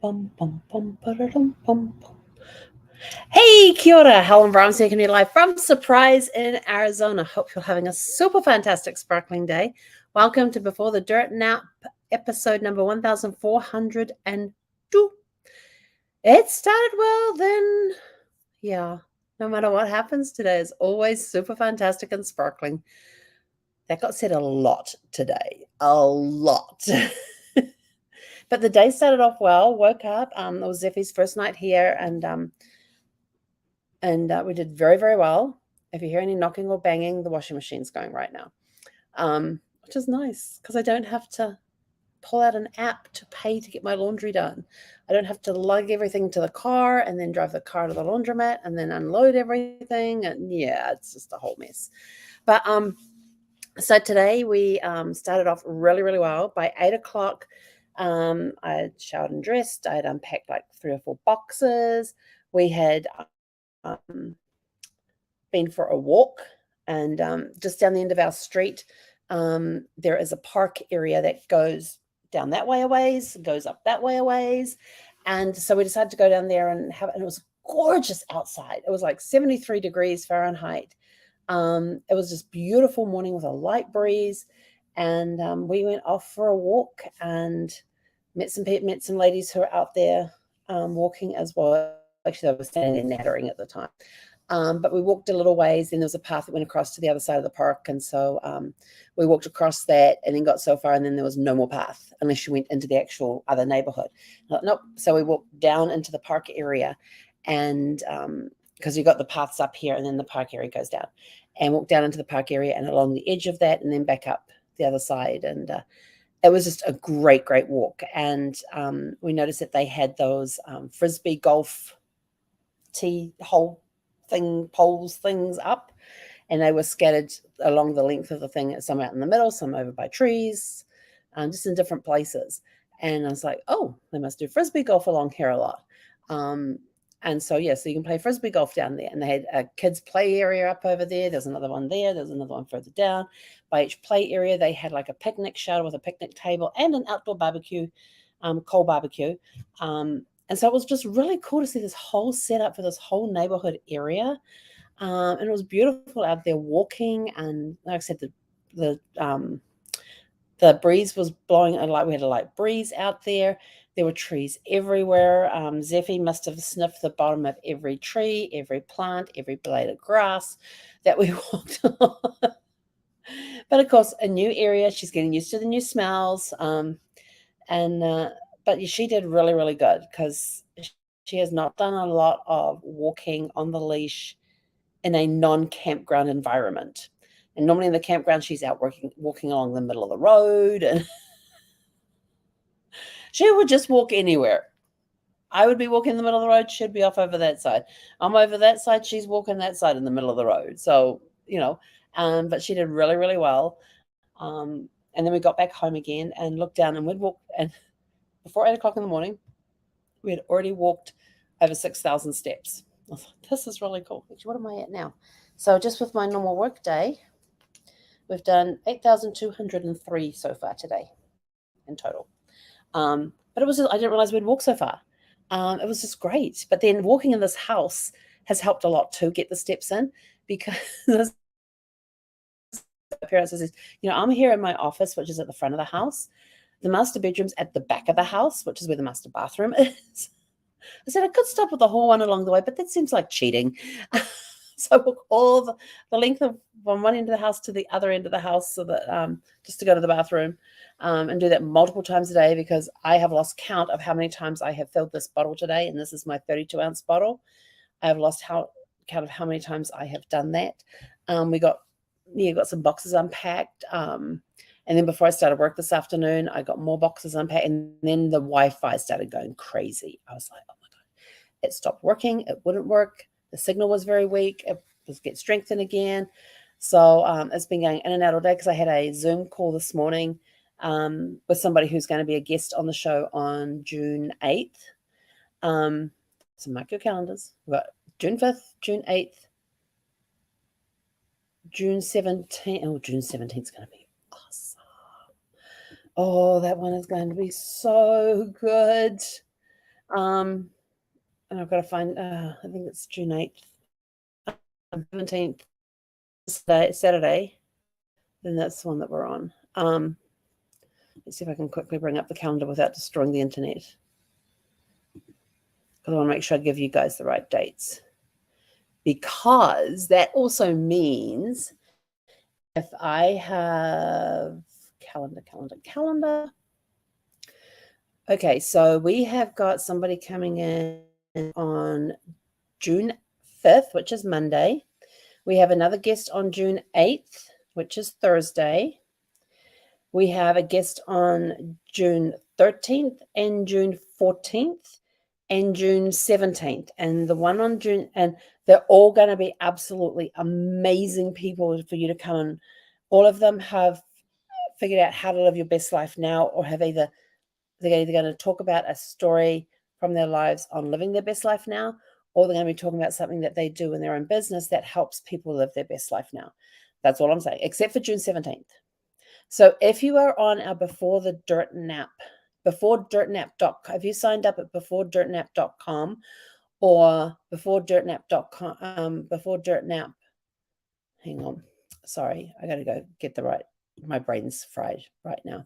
bum, bum, bum, ba-da-dum, bum, bum. Hey, kia ora. Helen Brown's taking you live from Surprise in Arizona. Hope you're having a super fantastic sparkling day. Welcome to Before the Dirt Nap, episode number 1402. It started well, then, yeah, no matter what happens today is always super fantastic and sparkling. That got said a lot today. A lot. But the day started off well. Woke up. It was Zeffy's first night here, and we did very, very well. If you hear any knocking or banging, the washing machine's going right now, which is nice because I don't have to pull out an app to pay to get my laundry done. I don't have to lug everything to the car and then drive the car to the laundromat and then unload everything. And yeah, it's just a whole mess. But so today we started off really, really well. By 8 o'clock, I had showered and dressed. I had unpacked like 3 or 4 boxes. We had been for a walk, and just down the end of our street, there is a park area that goes down that way a ways, goes up that way a ways. And so we decided to go down there and it was gorgeous outside. It was like 73 degrees Fahrenheit. It was just beautiful morning with a light breeze, and we went off for a walk and met some ladies who are out there walking as well. Actually, they were standing there nattering at the time. But we walked a little ways, then there was a path that went across to the other side of the park, and so we walked across that and then got so far, and then there was no more path unless you went into the actual other neighborhood. Nope. So we walked down into the park area, and because you got the paths up here and then the park area goes down, and walked down into the park area and along the edge of that and then back up the other side. And it was just a great walk. And we noticed that they had those frisbee golf tee hole poles things up, and they were scattered along the length of the thing, some out in the middle, some over by trees, just in different places. And I was like, oh, they must do frisbee golf along here a lot. And so, yeah, so you can play frisbee golf down there. And they had a kids' play area up over there. There's another one there. There's another one further down. By each play area, they had like a picnic shelter with a picnic table and an outdoor barbecue, coal barbecue. And so it was just really cool to see this whole setup for this whole neighborhood area. And it was beautiful out there walking. And like I said, the breeze was blowing, we had a light breeze out there. There were trees everywhere. Zeffy must have sniffed the bottom of every tree, every plant, every blade of grass that we walked on. But of course, a new area, she's getting used to the new smells. But she did really, really good because she has not done a lot of walking on the leash in a non-campground environment. And normally in the campground, she's out walking along the middle of the road, and she would just walk anywhere. I would be walking in the middle of the road. She'd be off over that side. I'm over that side. She's walking that side in the middle of the road. So, but she did really, really well. And then we got back home again and looked down, and we'd walk. And before 8 o'clock in the morning, we had already walked over 6,000 steps. I was like, this is really cool. Actually, what am I at now? So just with my normal work day, we've done 8,203 so far today in total. But I didn't realize we'd walk so far. It was just great. But then walking in this house has helped a lot to get the steps in, because parents says, I'm here in my office, which is at the front of the house. The master bedroom's at the back of the house, which is where the master bathroom is. I said I could stop at the hall one along the way, but that seems like cheating. So I walk all the length of from one end of the house to the other end of the house, so that just to go to the bathroom, and do that multiple times a day, because I have lost count of how many times I have filled this bottle today, and this is my 32-ounce bottle. I have lost count of how many times I have done that. We got some boxes unpacked. And then before I started work this afternoon, I got more boxes unpacked, and then the Wi-Fi started going crazy. I was like, oh my God, it stopped working. It wouldn't work. The signal was very weak. It was get strengthened again. So it's been going in and out all day, because I had a Zoom call this morning with somebody who's going to be a guest on the show on June 8th. So mark your calendars. We've got June 5th, June 8th, June 17th. Oh, June 17th is going to be awesome. Oh, that one is going to be so good. And I've got to find, I think it's June 8th, 17th, Saturday. Then that's the one that we're on. Let's see if I can quickly bring up the calendar without destroying the internet. Because I want to make sure I give you guys the right dates. Because that also means if I have calendar. Okay, so we have got somebody coming in on June 5th, which is Monday. We have another guest on June 8th, which is Thursday. We have a guest on June 13th and June 14th and June 17th. And the one on June, and they're all going to be absolutely amazing people for you to come and all of them have figured out how to live your best life now, or they're either going to talk about a story from their lives on living their best life now, or they're going to be talking about something that they do in their own business that helps people live their best life now. That's all I'm saying, except for June 17th. So if you are on our Before Dirt Nap, have you signed up at beforedirtnap.com or beforedirtnap.com, Before Dirt Nap? Hang on. Sorry, I got to go get my brain's fried right now.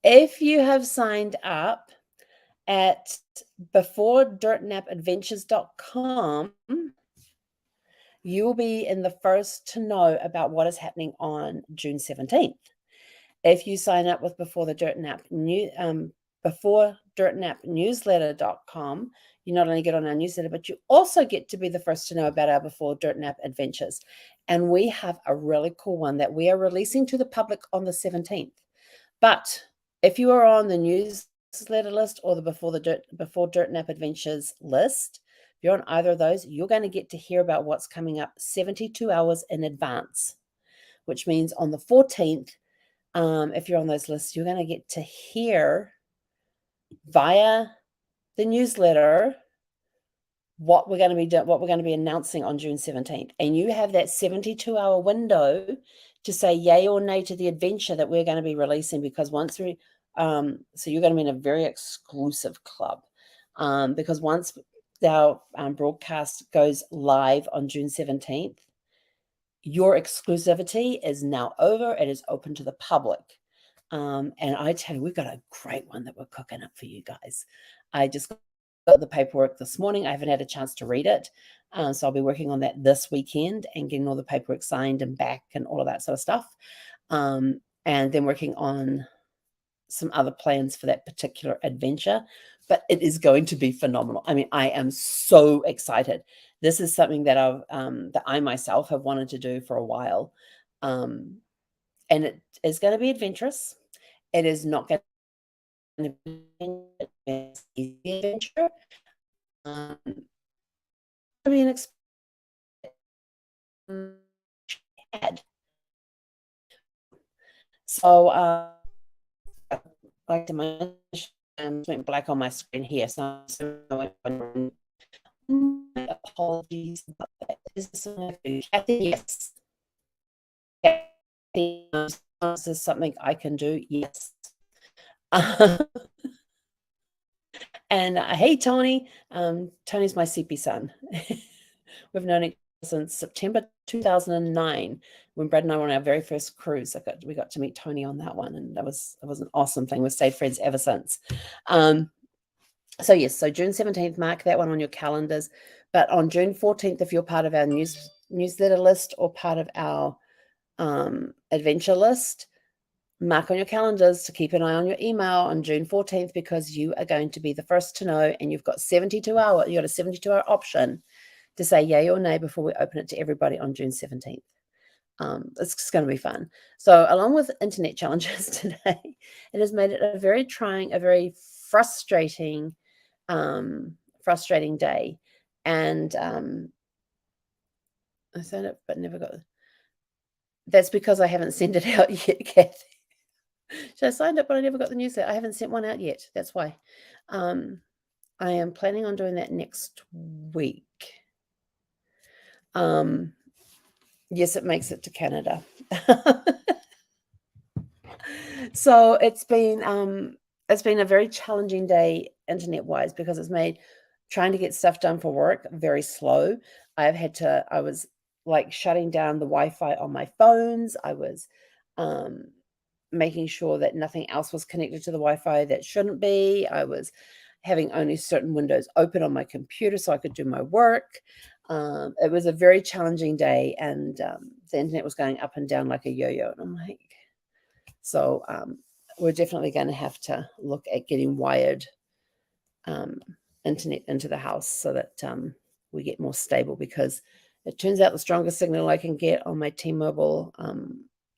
If you have signed up at beforedirtnapadventures.com, you will be in the first to know about what is happening on June 17th. If you sign up with Before Dirtnap newsletter.com, you not only get on our newsletter, but you also get to be the first to know about our Before Dirt Nap adventures. And we have a really cool one that we are releasing to the public on the 17th. But if you are on the newsletter list or the Before Dirt Nap Adventures list, if you're on either of those, you're going to get to hear about what's coming up 72 hours in advance, which means on the 14th, if you're on those lists, you're going to get to hear via the newsletter what we're going to be announcing on June 17th. And you have that 72-hour window to say yay or nay to the adventure that we're going to be releasing, because so you're going to be in a very exclusive club, because once our broadcast goes live on June 17th, your exclusivity is now over. It is open to the public. And I tell you, we've got a great one that we're cooking up for you guys. I just got the paperwork this morning. I haven't had a chance to read it. So I'll be working on that this weekend and getting all the paperwork signed and back and all of that sort of stuff. And then working on some other plans for that particular adventure. But it is going to be phenomenal. I mean, I am so excited. This is something that I myself have wanted to do for a while. And it is going to be adventurous. It is not going to be an easy adventure. Be an so like to mention, went black on my screen here, so my apologies about that. Is this Kathy? Yes. Kathy, this is something I can do. Yes. And hey, Tony. Tony's my CP son. We've known each other since September 2009, when Brad and I were on our very first cruise. We got to meet Tony on that one, and that was an awesome thing. We've stayed friends ever since. So yes, so June 17th, mark that one on your calendars. But on June 14th, if you're part of our newsletter list or part of our adventure list, mark on your calendars to keep an eye on your email on June 14th, because you are going to be the first to know, and you've got 72 hours. You got a 72-hour option to say yay or nay before we open it to everybody on June 17th. It's just going to be fun. So along with internet challenges today, it has made it a very trying, a very frustrating day. And I signed up but never got. That's because I haven't sent it out yet, Kathy. So I signed up but I never got the newsletter. I haven't sent one out yet. That's why. I am planning on doing that next week. Yes, it makes it to Canada. So it's been it's been a very challenging day internet-wise because it's made trying to get stuff done for work very slow. I was like shutting down the Wi-Fi on my phones. I was um, making sure that nothing else was connected to the Wi-Fi that shouldn't be. I was having only certain windows open on my computer so I could do my work. It was a very challenging day, and the internet was going up and down like a yo-yo. And I'm like, so we're definitely going to have to look at getting wired um, internet into the house so that we get more stable, because it turns out the strongest signal I can get on my T-Mobile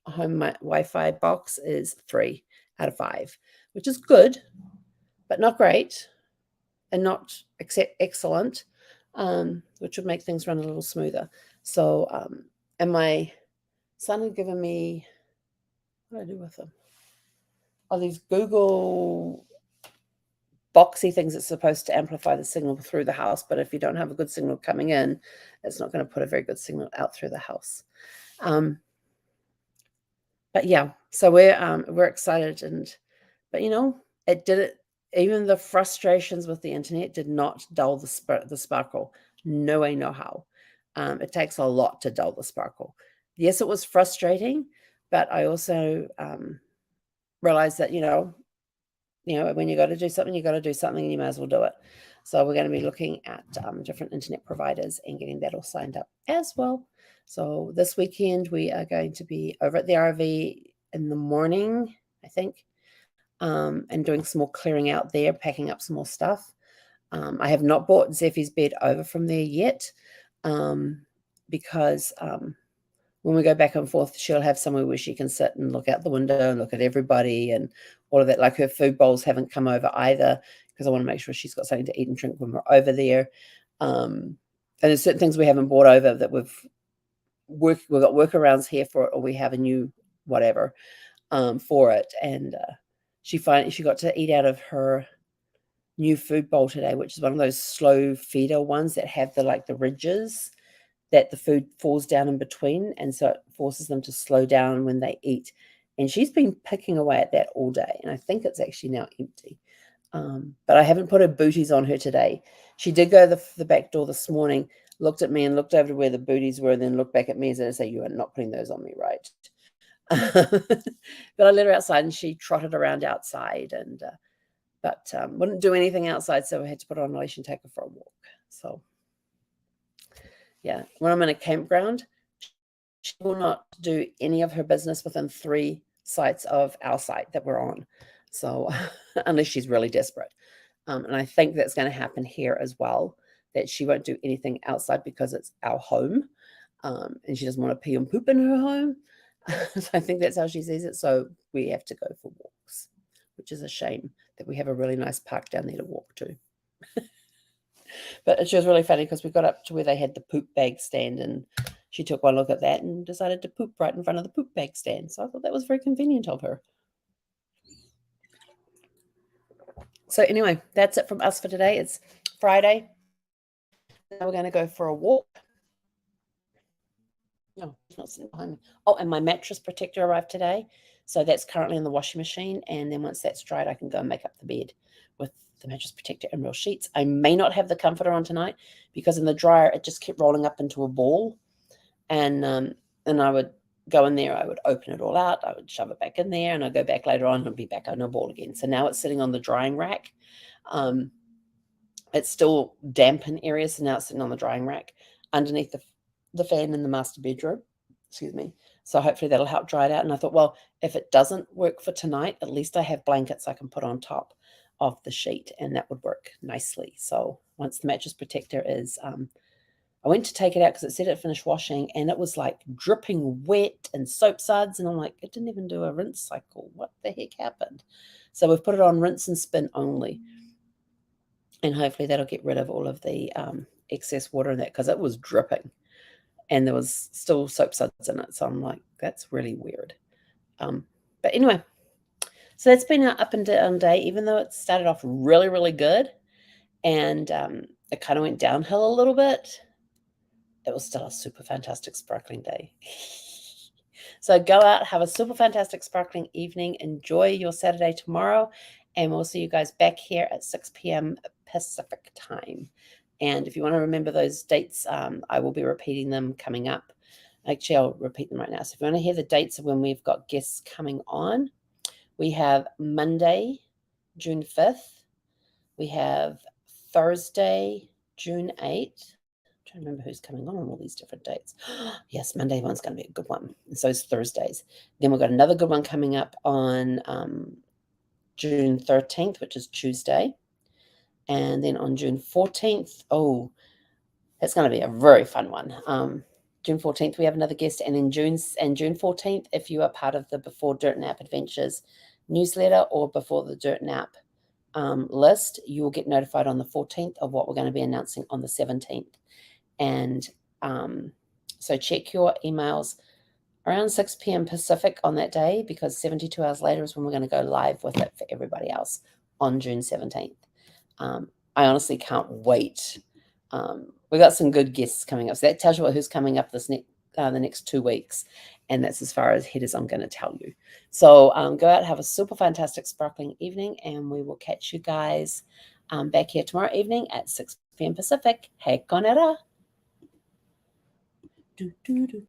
home Wi-Fi box is 3 out of 5, which is good, but not great and not excellent, which would make things run a little smoother. So, and my son had given me, what do I do with them? Oh, these Google boxy things that's supposed to amplify the signal through the house, but if you don't have a good signal coming in, it's not going to put a very good signal out through the house. But yeah, so we're excited, but it did it. Even the frustrations with the internet did not dull the sparkle. No way, no how. It takes a lot to dull the sparkle. Yes, it was frustrating, but I also realized that when you got to do something, you got to do something, and you might as well do it. So we're going to be looking at different internet providers and getting that all signed up as well. So this weekend we are going to be over at the RV in the morning, I think, and doing some more clearing out there, packing up some more stuff. I have not brought Zeffie's bed over from there yet, because when we go back and forth, she'll have somewhere where she can sit and look out the window and look at everybody and all of that. Like, her food bowls haven't come over either, because I want to make sure she's got something to eat and drink when we're over there. And there's certain things we haven't brought over that we've got workarounds here for it, or we have a new whatever for it. And she got to eat out of her new food bowl today, which is one of those slow feeder ones that have the ridges that the food falls down in between, and so it forces them to slow down when they eat. And she's been picking away at that all day, and I think it's actually now empty. But I haven't put her booties on her today. She did go the back door this morning, looked at me and looked over to where the booties were, and then looked back at me and said, "You are not putting those on me, right?" But I let her outside, and she trotted around outside, and but wouldn't do anything outside, so I had to put her on a leash and take her for a walk. So yeah, when I'm in a campground, she will not do any of her business within 3 sites of our site that we're on. So unless she's really desperate. And I think that's going to happen here as well, that she won't do anything outside because it's our home. And she doesn't want to pee and poop in her home. So I think that's how she sees it. So we have to go for walks, which is a shame that we have a really nice park down there to walk to. But she was really funny because we got up to where they had the poop bag stand, and she took one look at that and decided to poop right in front of the poop bag stand. So I thought that was very convenient of her. So anyway, that's it from us for today. It's Friday. Now we're going to go for a walk. No, it's not sitting behind me. Oh, and my mattress protector arrived today. So that's currently in the washing machine. And then once that's dried, I can go and make up the bed with the mattress protector and real sheets. I may not have the comforter on tonight because in the dryer, it just kept rolling up into a ball. And I would go in there, I would open it all out, I would shove it back in there, and I'd go back later on and it'd be back on a ball again. So now it's sitting on the drying rack. It's still damp in areas, so now it's sitting on the drying rack underneath the fan in the master bedroom. Excuse me. So hopefully that'll help dry it out. And I thought, well, if it doesn't work for tonight, at least I have blankets I can put on top of the sheet, and that would work nicely. So once the mattress protector is, I went to take it out because it said it finished washing, and it was like dripping wet and soap suds, and I'm like, it didn't even do a rinse cycle. What the heck happened? So we've put it on rinse and spin only, and hopefully that'll get rid of all of the excess water in that, because it was dripping and there was still soap suds in it. So I'm like, that's really weird. But anyway, so that's been an up and down day, even though it started off really, really good, and it kind of went downhill a little bit. It was still a super fantastic sparkling day. So go out, have a super fantastic sparkling evening. Enjoy your Saturday tomorrow, And we'll see you guys back here at 6 p.m. Pacific time. And if you want to remember those dates, I will be repeating them coming up. Actually, I'll repeat them right now. So if you want to hear the dates of when we've got guests coming on, we have Monday, June 5th. We have Thursday, June 8th. I'm trying to remember who's coming on all these different dates. Yes, Monday one's going to be a good one. And so is Thursdays. Then we've got another good one coming up on June 13th, which is Tuesday. And then on June 14th, oh, that's going to be a very fun one. June 14th, we have another guest. And then June 14th, if you are part of the Before Dirt Nap Adventures newsletter or Before the Dirt Nap list, you will get notified on the 14th of what we're going to be announcing on the 17th. And so check your emails around 6 p.m. Pacific on that day, because 72 hours later is when we're going to go live with it for everybody else on June 17th. I honestly can't wait. We got some good guests coming up. So that tells you who's coming up the next 2 weeks. And that's as far ahead as I'm going to tell you. So go out, have a super fantastic sparkling evening, and we will catch you guys back here tomorrow evening at 6 p.m. Pacific. Hei konera. Do, do, do.